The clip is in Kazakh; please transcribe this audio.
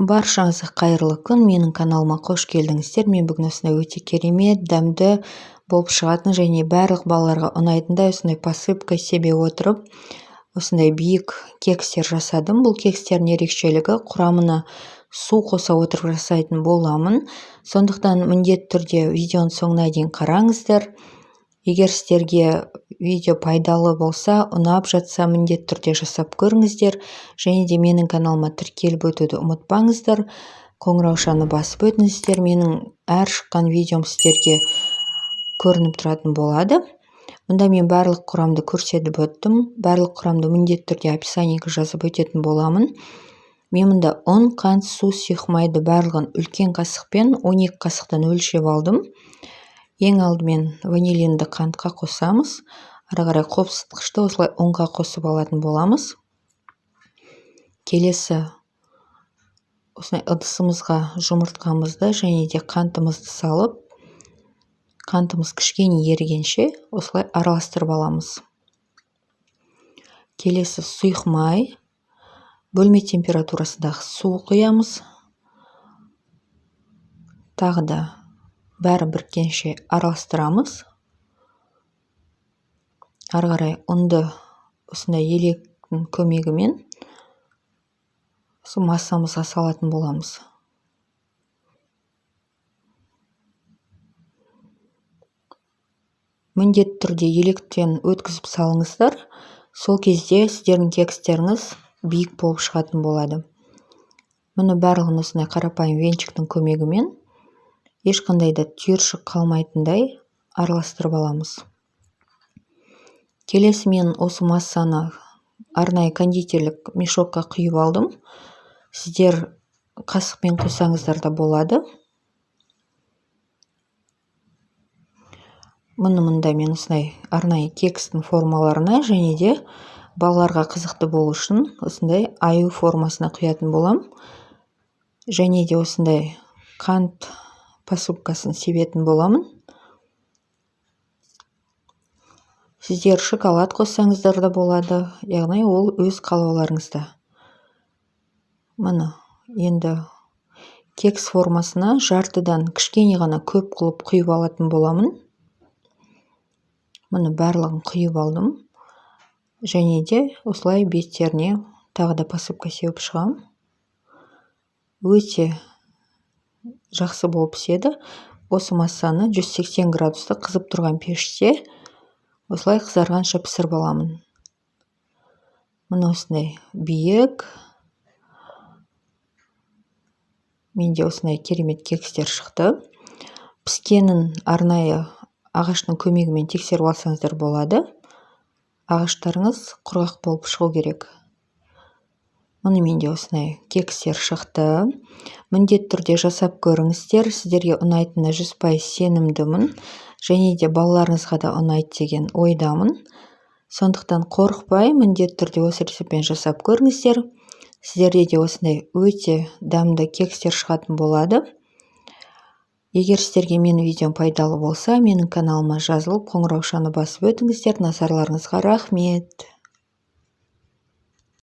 Баршаңызға қайырлы күн. Менің каналыма қош келдіңіздер. Мен бүгін осындай өте керемет, дәмді болып шығатын және барлық балаларға ұнайтындай осындай посыпка себе отырып, осындай биік кекстер жасадым. Бұл кекстердің ерекшелігі құрамына су қоса отырып жасайтын боламын. Сондықтан міндетті түрде видеоның соңына дейін қараңыздар. Егер сіздерге видео пайдалы болса, ұнап жатса, міндетті түрде жасап көріңіздер. Және де менің каналыма тіркеліп өтуді ұмытпаңыздар. Қоңыраушаны басып өтіңіздер. Менің әр шыққан видеом сіздерге көрініп тұратын болады. Мұнда мен барлық құрамды көрсетіп өттім. Барлық құрамды міндетті түрде описаниеге жазып өтетін боламын. Мен мұнда ұн, қант, су, сұйық барлығын үлкен қасықпен 12 қасықтан өлшеп алдым. Ең алдымен ванилинді қантқа қосамыз. Ары қарай қопсытқышты осылай ұнға қосып алатын боламыз. Келесі осылай ыдысымызға жұмыртқамызды және де қантымызды салып, қантымыз кішкене ерігенше осылай араластырып аламыз. Келесі сұйық май, бөлме температурасындағы су құямыз. Тағы да бәрі біріккенше араластырамыз. Ары қарай ұнды осындай електің көмегімен массамызға салатын боламыз. Міндетті түрде електен өткізіп салыңыздар. Сол кезде сіздердің кекстеріңіз биік болып шығатын болады. Мұны барлығын осындай қарапайым венчиктің көмегімен ешқандай да түйіршік қалмайтындай араластырып аламыз. Келесі мен осы массаны арнайы кондитерлік мешокқа құйып алдым. Сіздер қасықпен құйсаңыздар да болады. Мұнда мен осындай арнайы кекстің формаларына және де балаларға қызықты болу үшін осындай аю формасына құятын болам. Және де осындай қант посыпкасын себетін боламын. Сіздер шоколад қоссаңыздар да болады, яғни ол өз қалауларыңызда. Мұны енді кекс формасына жартыдан кішкене ғана көп қылып құйып алатын боламын. Мұны барлығын құйып алдым. Және де осылай беттеріне тағы да посыпка сеуіп шығам. Өте жақсы болып піседі. Осы массаны 180 градуста қызып тұрған пеште осылай қызарғанша пісіріп аламын. Мұны осындай биік. Менде осындай керемет кекстер шықты. Піскенін арнайы ағаштың көмегімен тексеріп алсаңыздар болады. Ағаштарыңыз құрғақ болып шығу керек. Мұны менде осындай кекстер шықты. Міндетті түрде жасап көріңіздер. Сіздерге ұнайтынына 100% сенімдімін. Және де балаларыңызға да ұнайды деген ойдамын. Сондықтан қорықпай, міндетті түрде осы рецептпен жасап көріңіздер. Сіздерде де осындай өте дәмді кекстер шығатын болады. Егер сіздерге менің видеом пайдалы болса, менің каналыма жазылып, қоңыраушаны басып өтіңіздер. Назарларыңызға рахмет.